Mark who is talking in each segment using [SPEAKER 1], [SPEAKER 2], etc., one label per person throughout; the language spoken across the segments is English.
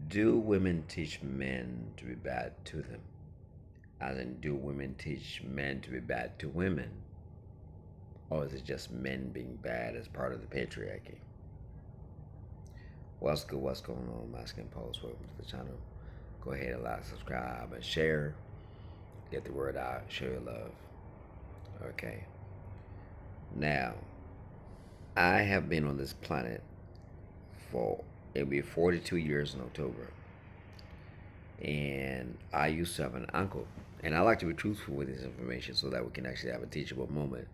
[SPEAKER 1] Do women teach men to be bad to them? As in, do women teach men to be bad to women? Or is it just men being bad as part of the patriarchy? What's good? What's going on? My skin post. Welcome to the channel. Go ahead and like, subscribe, and share. Get the word out. Show your love. Okay. Now, I have been on this planet for it'll be 42 years in October. And I used to have an uncle. And I like to be truthful with this information so that we can actually have a teachable moment.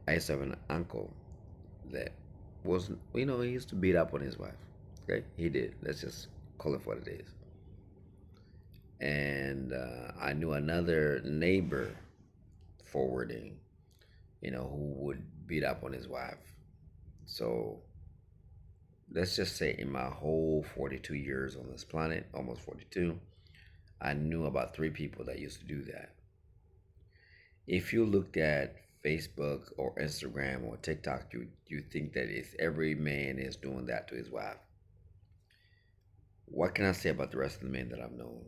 [SPEAKER 1] I used to have an uncle that was, he used to beat up on his wife. Okay? He did. Let's just call it what it is. And I knew another neighbor forwarding, who would beat up on his wife. So let's just say in my whole 42 years on this planet, almost 42, I knew about 3 people that used to do that. If you looked at Facebook or Instagram or TikTok, you think that it's every man is doing that to his wife. What can I say about the rest of the men that I've known?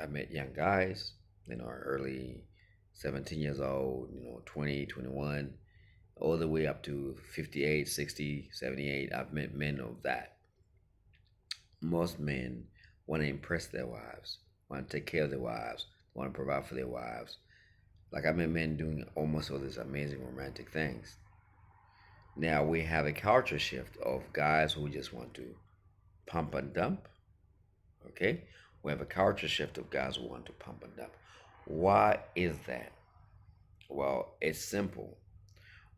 [SPEAKER 1] I've met young guys, early 17 years old, 20, 21, all the way up to 58, 60, 78. I've met men of that. Most men want to impress their wives, want to take care of their wives, want to provide for their wives. Like I met men doing almost all these amazing romantic things. Now we have a culture shift of guys who just want to pump and dump. Okay? We have a culture shift of guys who want to pump and dump. Why is that? Well, it's simple.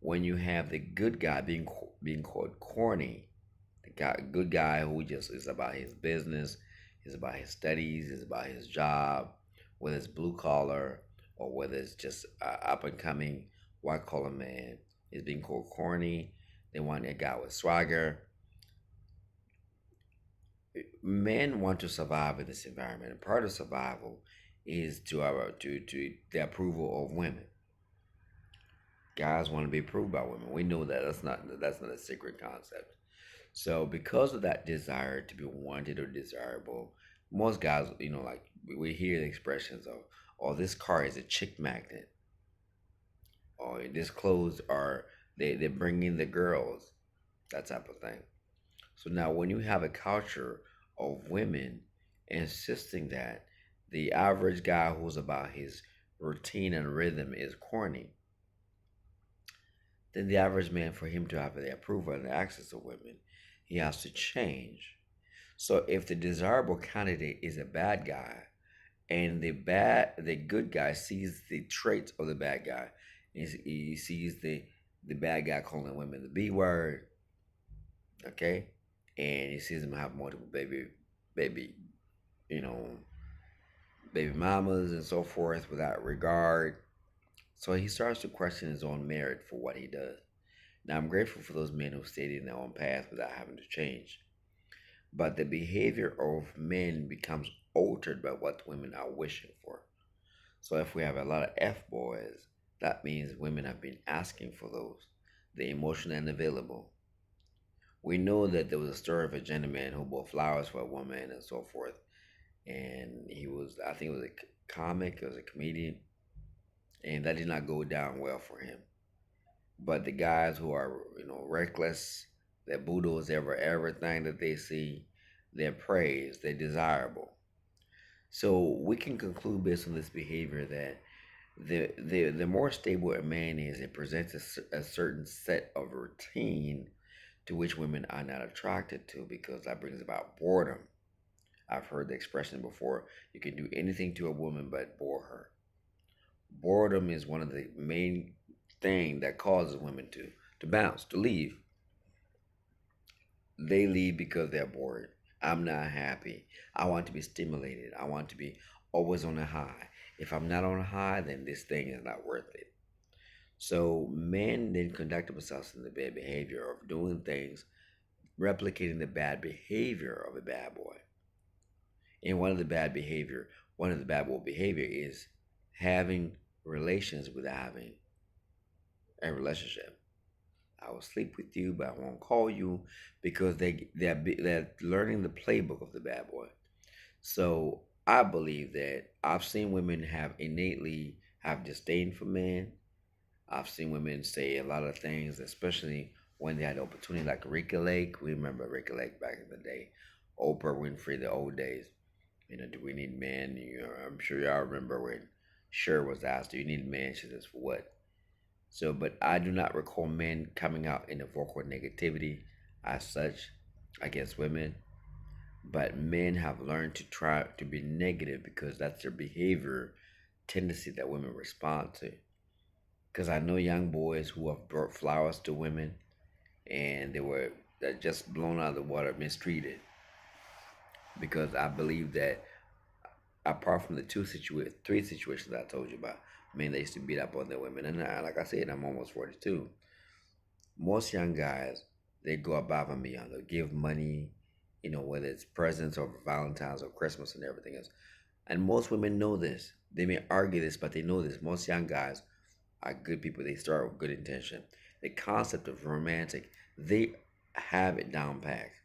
[SPEAKER 1] When you have the good guy being called corny, the good guy who just is about his business, is about his studies, is about his job, whether it's blue collar or whether it's just up and coming white collar man, is being called corny. They want a guy with swagger. Men want to survive in this environment, and part of survival is to the approval of women. Guys want to be approved by women. We know that that's not a secret concept. So because of that desire to be wanted or desirable, most guys, like we hear the expressions of, "Oh, this car is a chick magnet," or "This clothes are they bring in the girls," that type of thing. So now, when you have a culture of women insisting that the average guy who's about his routine and rhythm is corny, then the average man, for him to have the approval and the access of women, he has to change. So if the desirable candidate is a bad guy, and the good guy sees the traits of the bad guy, he sees the bad guy calling women the B word, okay, and he sees them have multiple baby, you know, baby mamas and so forth without regard. So he starts to question his own merit for what he does. Now, I'm grateful for those men who stayed in their own path without having to change. But the behavior of men becomes altered by what women are wishing for. So if we have a lot of F boys, that means women have been asking for those. They're emotional and available. We know that there was a story of a gentleman who bought flowers for a woman and so forth. And I think it was a comic, it was a comedian, and that did not go down well for him. But the guys who are, reckless, they bulldoze everything that they see, they're praised, they're desirable. So we can conclude based on this behavior that the more stable a man is, it presents a certain set of routine to which women are not attracted to because that brings about boredom. I've heard the expression before, you can do anything to a woman but bore her. Boredom is one of the main thing that causes women to bounce, to leave. They leave because they're bored. I'm not happy. I want to be stimulated. I want to be always on a high. If I'm not on a high, then this thing is not worth it. So men then conduct themselves in the bad behavior of doing things, replicating the bad behavior of a bad boy. And one of the bad boy behavior is having relations without having a relationship. I will sleep with you, but I won't call you because they're learning the playbook of the bad boy. So I believe that I've seen women have innately have disdain for men. I've seen women say a lot of things, especially when they had the opportunity, like Rika Lake. We remember Rika Lake back in the day. Oprah Winfrey, the old days. Do we need men? I'm sure y'all remember when Cher was asked, "Do you need men?" She says, "For what?" So, but I do not recall men coming out in a vocal negativity as such against women. But men have learned to try to be negative because that's their behavior tendency that women respond to. Because I know young boys who have brought flowers to women and they were just blown out of the water, mistreated. Because I believe that apart from the three situations I told you about, men they used to beat up on their women, and like I said, I'm almost 42. Most young guys they go above and beyond. They give money, whether it's presents or Valentine's or Christmas and everything else. And most women know this. They may argue this, but they know this. Most young guys are good people. They start with good intention. The concept of romantic, they have it down packed.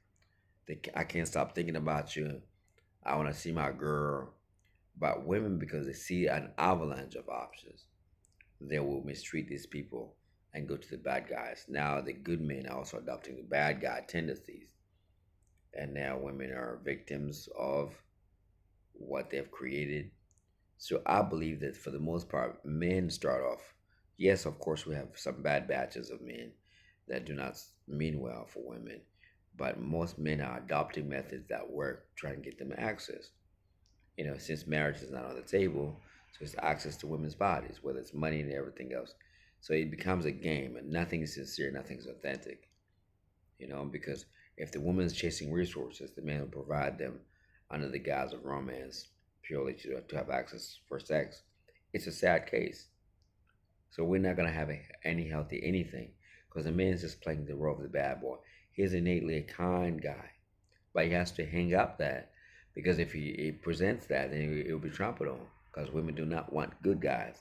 [SPEAKER 1] I can't stop thinking about you. I want to see my girl. But women, because they see an avalanche of options, they will mistreat these people and go to the bad guys. Now the good men are also adopting the bad guy tendencies. And now women are victims of what they've created. So I believe that for the most part, men start off. Yes, of course, we have some bad batches of men that do not mean well for women, but most men are adopting methods that work, trying to get them access. Since marriage is not on the table, so it's access to women's bodies, whether it's money and everything else. So it becomes a game, and nothing is sincere, nothing's authentic. Because if the woman is chasing resources, the man will provide them under the guise of romance, purely to have access for sex. It's a sad case. So we're not gonna have any healthy anything because the man's just playing the role of the bad boy. He's innately a kind guy, but he has to hang up that because if he presents that, then it will be trampled on. Because women do not want good guys.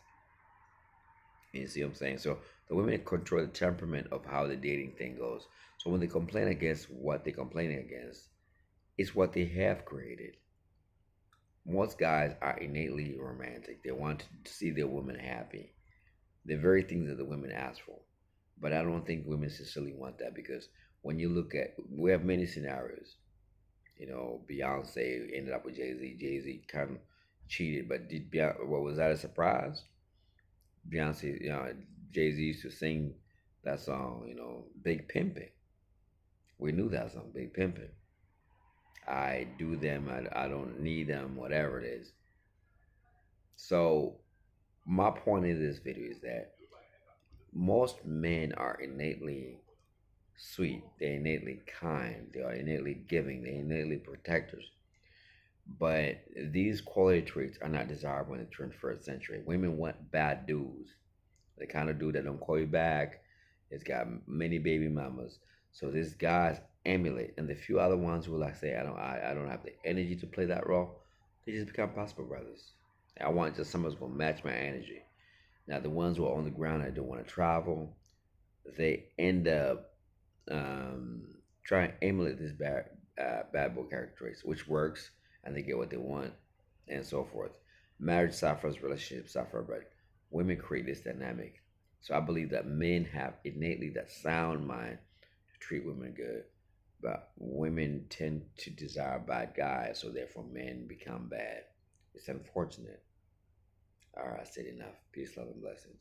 [SPEAKER 1] You see what I'm saying? So the women control the temperament of how the dating thing goes. So when they complain against what they're complaining against, it's what they have created. Most guys are innately romantic. They want to see their women happy. The very things that the women ask for. But I don't think women sincerely want that because when you look at, we have many scenarios. Beyonce ended up with Jay Z. Jay Z kind of cheated, but did Beyonce, what was that a surprise? Beyonce, Jay Z used to sing that song, Big Pimpin'. We knew that song, Big Pimpin'. I do them, I don't need them, whatever it is. So my point in this video is that most men are innately sweet, they're innately kind, they are innately giving, they're innately protectors. But these quality traits are not desirable in the 21st century. Women want bad dudes, the kind of dude that don't call you back. It's got many baby mamas. So these guys emulate, and the few other ones who like say, I don't have the energy to play that role. They just become possible brothers. I want just someone's gonna match my energy. Now the ones who are on the ground and don't want to travel, they end up trying to emulate this bad boy character traits, which works, and they get what they want, and so forth. Marriage suffers, relationships suffer, but women create this dynamic. So I believe that men have innately that sound mind to treat women good, but women tend to desire bad guys, so therefore men become bad. It's unfortunate. All right, I said enough. Peace, love, and blessings.